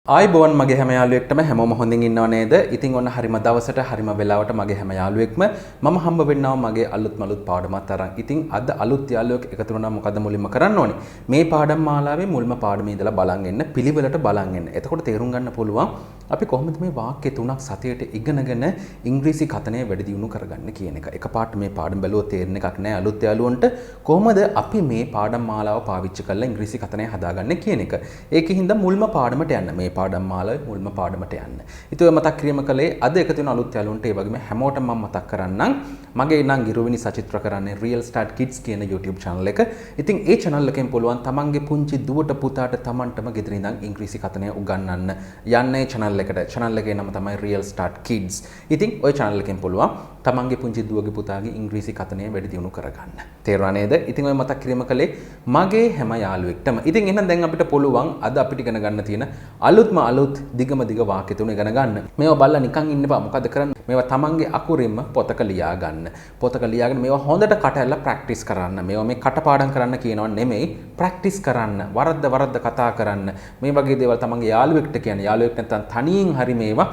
ආයිබෝන් මගේ හැම යාළුවෙක්ටම හැමෝම හොඳින් ඉන්නව නේද? ඉතින් ඔන්න හරිම දවසට හරිම වෙලාවට මගේ හැම යාළුවෙක්ම මම හම්බ වෙන්නවා මගේ අලුත් පාඩමක් අරන්. ඉතින් අද අලුත් යාළුවෙක් එකතු වුණා මොකද මුලින්ම කරන්න ඕනේ? මේ පාඩම් මාලාවේ මුල්ම පාඩමේ ඉඳලා බලන් එන්න, පිළිවෙලට බලන් එන්න. එතකොට තේරුම් ගන්න පුළුවන් අපි කොහොමද මේ වාක්‍ය තුනක් සතියට ඉගෙනගෙන ඉංග්‍රීසි කතනය වැඩි දියුණු කරගන්න කියන එක. එකපාරට මේ පාඩම් බැලුවොත් තේරෙන එකක් නෑ අලුත් යාළුවන්ට කොහොමද අපි මේ පාඩම් මාලාව පාවිච්චි කරලා ඉංග්‍රීසි කතනය හදාගන්නේ කියන එක. ඒකෙන් මුල්ම පාඩමට යන්න මේ පාඩම් මාලාවේ මුල්ම පාඩමට යන්න. ඉතින් ඔය මතක් කිරීම කළේ අද එකතු වෙන අලුත් යාළුවන්ට ඒ වගේම හැමෝටම මම මතක් කරන්නම් මගේ නම් ගිරුවිනි සචිත්‍ර කරන්නේ Real Start Kids කියන YouTube channel එක. ඉතින් ඒ channel එකෙන් පුළුවන් තමන්ගේ පුංචි දුවට පුතාට තමන්ටම ගෙදර ඉඳන් ඉංග්‍රීසි කතනය උගන්වන්න. යන්නේ channel එකට. channel එකේ නම තමයි Real Start Kids. ඉතින් ওই channel එකෙන් පුළුවන් තමන්ගේ පුංචි දුවගේ පුතාගේ ඉංග්‍රීසි කතනය වැඩි දියුණු කරගන්න. තේරුණා නේද? ඉතින් ඔය මතක් කිරීම කළේ මගේ හැම යාළුවෙක්ටම. ඉතින් එහෙනම් දැන් අපිට පුළුවන් අද අපිට ඉගෙන ගන්න තියෙන අලුත් දිගම දිග වාක්‍ය තුන ඉගෙන ගන්න. මේවා බලලා නිකන් ඉන්න බෑ. මොකද කරන්නේ? මේවා තමන්ගේ අකුරින්ම පොතක ලියා ගන්න. පොතක ලියාගෙන මේවා හොඳට කටහැල්ලා ප්‍රැක්ටිස් කරන්න. මේවා මේ කටපාඩම් කරන්න කියනවා නෙමෙයි. ප්‍රැක්ටිස් කරන්න. වරද්ද කතා කරන්න. මේ වගේ දේවල් තමන්ගේ යාළුවෙක්ට කියන්න. යාළුවෙක් නැත්නම් තනියෙන් හරි මේවා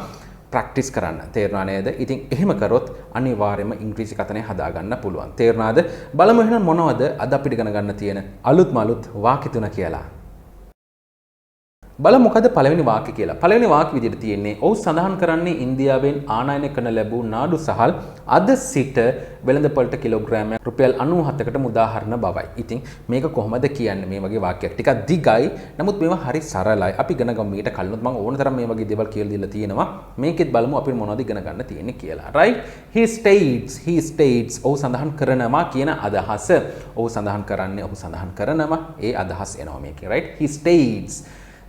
ප්‍රැක්ටිස් කරන්න. තේරුණා නේද? ඉතින් එහෙම කරොත් අනිවාර්යයෙන්ම ඉංග්‍රීසි කතනය හදා ගන්න පුළුවන්. තේරුණාද? බලමු එහෙනම් මොනවද අද අපිට ඉගෙන ගන්න තියෙන අලුත් වාක්‍ය තුන කියලා. බලමු මොකද පළවෙනි වාක්‍ය කියලා. පළවෙනි වාක්‍ය විදිහට තියෙන්නේ ඔහු සඳහන් කරන්නේ ඉන්දියාවෙන් ආනයනය කරන ලැබූ නාඩු සහල් අද සිට වෙළඳපොළට කිලෝග්‍රෑමයක් රුපියල් 97කට මුදා හරින බවයි. ඉතින් මේක කොහොමද කියන්නේ? මේ වගේ වාක්‍යයක් ටිකක් දිගයි. නමුත් මේවා හරි සරලයි. අපි ඉගෙන ගමු මීට කලිනුත් මම ඕන තරම් මේ වගේ දේවල් කියලා දීලා තියෙනවා. මේකෙත් බලමු අපි මොනවද ඉගෙන ගන්න තියෙන්නේ කියලා. right? he states ඔහු සඳහන් කරනවා කියන අදහස. ඔහු සඳහන් කරන්නේ ඔහු සඳහන් කරනවා ඒ අදහස් එනවා මේකේ. right? he states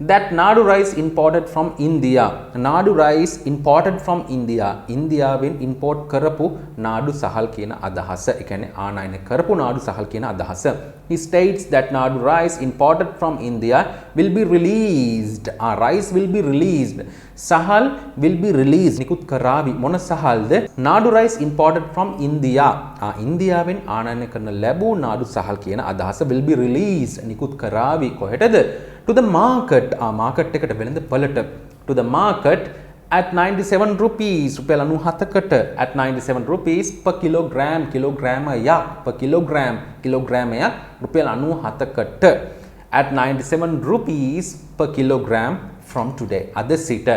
that nadu rice imported from India. Nadu rice imported from India. Indiaවෙන් import කරපු නාඩු සහල් කියන අදහස. ඒ කියන්නේ ආනයනය කරපු නාඩු සහල් කියන අදහස. He states that nadu rice imported from India will be released. Rice will be released. සහල් will be released. නිකුත් කරાવી මොන සහල්ද? nadu rice imported from India. ඉන්දියාවෙන් ආනයනය කරන ලැබූ නාඩු සහල් කියන අදහස will be released. නිකුත් කරાવી කොහෙටද? To the market. market එකට වෙළඳපළට. To the market at 97 rupees. රුපියල් 97කට at 97 rupees per kilogram. කිලෝග්‍රෑමයක් per kilogram. කිලෝග්‍රෑමයක් රුපියල් 97කට at 97 rupees per kilogram from today. අද සිට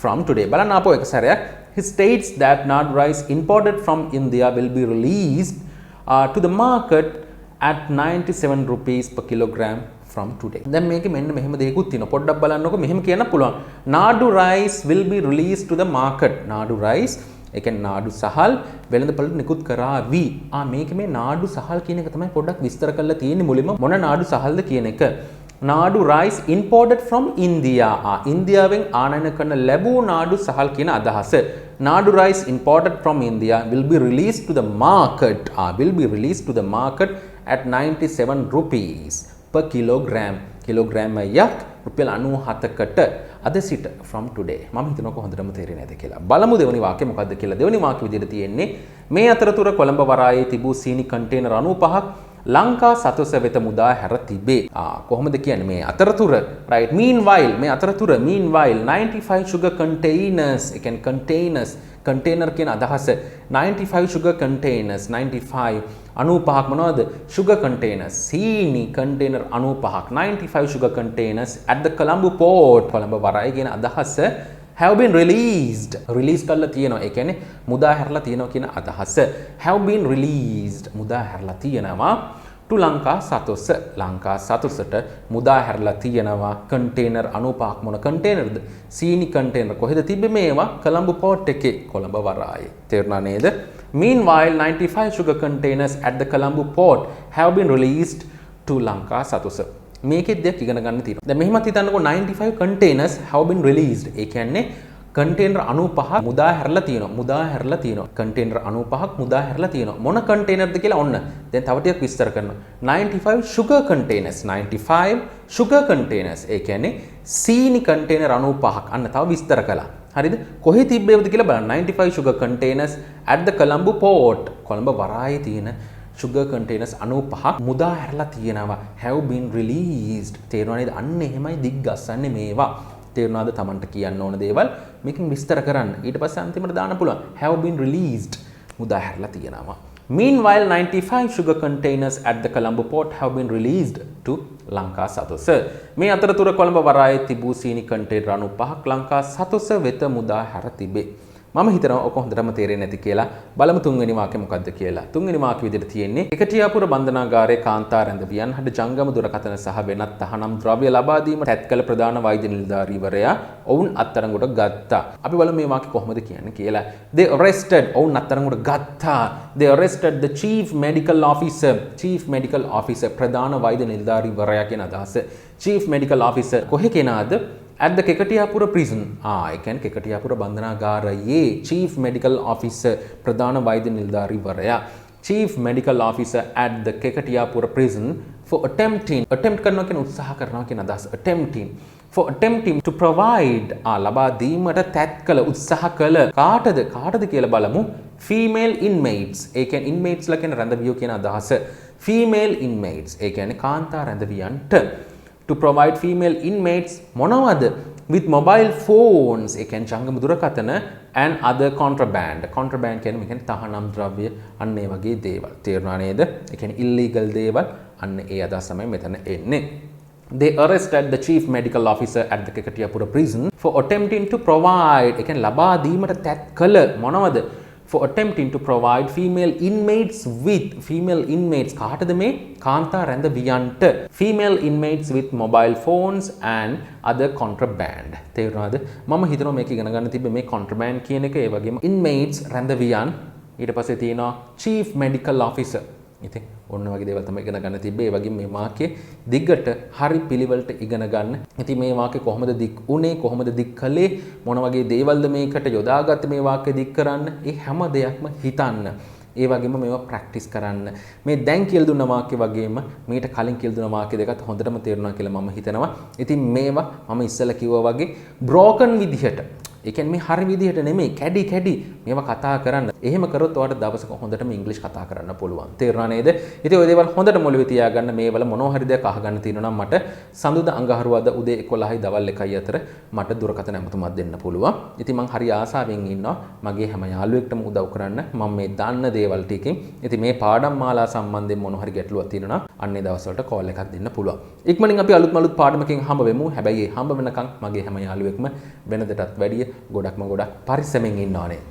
from today. බලන්න ආපහු එක සැරයක්. He states that nadu rice imported from India will be released to the market at 97 rupees per kilogram from today. දැන් මේකේ මෙන්න මෙහෙම දෙයක්ත් තියෙනවා. පොඩ්ඩක් බලන්නකො මෙහෙම කියන්න පුළුවන්. Nadu rice will be released to the market. Nadu rice ඒ කියන්නේ නාඩු සහල් වෙළඳපළට නිකුත් කරાવી. මේකේ මේ නාඩු සහල් කියන එක තමයි පොඩ්ඩක් විස්තර කරලා තියෙන්නේ මුලින්ම මොන නාඩු සහල්ද කියන එක. Nadu rice imported from India. ඉන්දියාවෙන් ආනයනය කරන ලැබූ නාඩු සහල් කියන අදහස. Nadu rice imported from India will be released to the market. Will be released to the market at 97 rupees per kilogram. කිලෝග්‍රෑමයක් රුපියල් 97කට අද සිට from today. මම හිතනවා කොහොඳටම තේරෙන්නේ නැද කියලා. බලමු දෙවෙනි වාක්‍යය මොකද්ද කියලා. දෙවෙනි වාක්‍ය විදිහට තියෙන්නේ මේ අතරතුර කොළඹ වරායේ තිබූ සීනි කන්ටේනර් 95ක් ලංකා සතුස වෙත මුදා හැර තිබේ. කොහොමද කියන්නේ මේ අතරතුර? right? meanwhile මේ අතරතුර meanwhile 95 sugar containers. ඒ කියන්නේ containers container කියන අදහස 95 sugar containers 95 95ක් මොනවද? sugar containers සීනි container 95ක් 95 sugar containers at the Colombo port. Colombo වරාය කියන අදහස have been released. release කරලා තියෙනවා. ඒ කියන්නේ මුදා හැරලා තියෙනවා කියන අදහස. have been released මුදා හැරලා තියෙනවා to ලංකා සතුස. ලංකා සතුසට මුදා හැරලා තියෙනවා container 95ක්. මොන container ද? සීනි container. කොහෙද තිබ්බේ මේවා? කොළඹ port එකේ. කොළඹ වරායේ. තේරුණා නේද? Meanwhile 95 sugar containers at the Colombo port have been released to Lanka සතුස. මේකෙත් දෙයක් ඉගෙන ගන්න තියෙනවා. දැන් මෙහෙමත් හිතන්නකෝ 95 containers have been released. ඒ කියන්නේ container 95ක් මුදා හැරලා තියෙනවා. මුදා හැරලා තියෙනවා. container 95ක් මුදා හැරලා තියෙනවා. මොන container ද කියලා ඔන්න. දැන් තව ටිකක් විස්තර කරනවා. 95 sugar containers. 95 sugar containers. ඒ කියන්නේ සීනි container 95ක්. අන්න තව විස්තර කළා. හරිද? කොහේ තිබ්බේවද කියලා බලන්න. 95 sugar containers at the Colombo port. Colombo වරායේ තියෙන sugar containers 95ක් මුදා හැරලා තියෙනවා. have been released. තේරුණා නේද? අන්න එහෙමයි දිග්ගස්සන්නේ මේවා. තේරුණාද? Tamanට කියන්න ඕන දේවල් මේකෙන් විස්තර කරන්න. ඊට පස්සේ අන්තිමට දාන්න පුළුවන් have been released. මුදා හැරලා තියෙනවා. Meanwhile, 95 sugar containers at the Colombo port have been released to Lanka සතොස. මේ අතරතුර කොළඹ වරායේ තිබූ සීනි කන්ටේනර් 95ක් ලංකා සතොස වෙත මුදා හැර තිබේ. මම හිතනවා ඔක හොඳටම තේරෙන්නේ නැති කියලා. බලමු තුන්වෙනි වාක්‍යය මොකක්ද කියලා. තුන්වෙනි වාක්‍ය විදිහට තියෙන්නේ එකටියාපුර බන්ධනාගාරයේ කාන්තා රැඳවියන් හට ජංගම දුරකථන සහ වෙනත් තහනම් ද්‍රව්‍ය ලබා දීමට තැත් කළ ප්‍රධාන වෛද්‍ය නිලධාරීවරයා ඔවුන් අත්අඩංගුවට ගත්තා. අපි බලමු මේ වාක්‍ය කොහොමද කියන්නේ කියලා. They arrested ඔවුන් අත්අඩංගුවට ගත්තා. They arrested the chief medical officer. Chief medical officer ප්‍රධාන වෛද්‍ය නිලධාරීවරයා කියන අදහස. Chief medical officer කොහේ කෙනාද? At the Kekatiyapura prison. ඒ කියන්නේ Kekatiyapura බන්ධනාගාරයේ chief medical officer ප්‍රධාන වෛද්‍ය නිලධාරීවරයා chief medical officer at the Kekatiyapura prison for attempting කරනවා කියන උත්සාහ කරනවා කියන අදහස. attempting to provide ලබා දීමට තැත් කළ උත්සාහ කළ කාටද කියලා බලමු. female inmates. ඒ කියන්නේ inmates ලා කියන රැඳවියෝ කියන අදහස. female inmates. ඒ කියන්නේ කාන්තා රැඳවියන්ට to provide female inmates මොනවද? with mobile phones. ඒ කියන්නේ ජංගම දුරකථන and other contraband. contraband කියන්නේ මේ කියන්නේ තහනම් ද්‍රව්‍ය අන්න ඒ වගේ දේවල්. තේරුණා නේද? ඒ කියන්නේ illegal දේවල් අන්න ඒ අදහස තමයි මෙතන එන්නේ. They arrested the chief medical officer at the Kekatiyapura prison for attempting to provide. ඒ කියන්නේ ලබා දීමට තැත් කළ මොනවද? For attempting to provide female inmates කාටද මේ? කාන්තා රැඳවියන්ට female inmates with mobile phones and other contraband. තේරුණාද? මම හිතනවා මේක ඉගෙන ගන්න තිබ්බේ මේ contraband කියන එක, ඒ වගේම inmates රැඳවියන්, ඊට පස්සේ තියෙනවා chief medical officer. ඉතින් ඔන්න වගේ දේවල් තමයි ඉගෙන ගන්න තිබ්බේ. ඒ වගේම මේ වාක්‍යයේ දිගට හරි පිළිවෙලට ඉගෙන ගන්න. ඉතින් මේ වාක්‍ය කොහොමද දික් උනේ, කොහොමද දික් කළේ, මොන වගේ දේවල්ද මේකට යොදාගත්තේ මේ වාක්‍ය දික් කරන්න, ඒ හැම දෙයක්ම හිතන්න. ඒ වගේම මේවා ප්‍රැක්ටිස් කරන්න. මේ දැන් කියලා දුන්න වාක්‍ය වගේම මීට කලින් කියලා දුන්න වාක්‍ය දෙකත් හොඳටම තේරුණා කියලා මම හිතනවා. ඉතින් මේවා මම ඉස්සෙල්ලා කිව්වා වගේ broken විදිහට, ඒ කියන්නේ මේ හරි විදිහට නෙමෙයි, කැඩි මේවා කතා කරන්න. එහෙම කරොත් ඔයාලට දවසක හොඳටම ඉංග්‍රීසි කතා කරන්න පුළුවන්. තේරුණා නේද? ඉතින් ඔය දේවල් හොඳට මොළවේ තියාගන්න. මේවල මොනවා හරි දෙයක් අහගන්න තියෙනවා නම් මට සඳුදා අඟහරුවාදා උදේ 11යි දවල් 1යි අතර මට දුරකථන ඇමතුමක් දෙන්න පුළුවන්. ඉතින් මං හරි ආසාවෙන් ඉන්නවා මගේ හැම යාළුවෙක්ටම උදව් කරන්න. මම මේ දන්න දේවල් ටිකෙන් ඉතින් මේ පාඩම් මාලා සම්බන්ධයෙන් මොන හරි ගැටලුවක් තියෙනවා නම් අන්නේ දවස්වලට කෝල් එකක් දෙන්න පුළුවන්. ඉක්මනින් අපි අලුත් පාඩමකින් හම්බ වෙමු. හැබැයි මේ හම්බ වෙනකන් මගේ හැම යාළුවෙක්ම වෙනදටත් වැඩිය ගොඩක් පරිස්සමෙන් ඉන්න ඕනේ.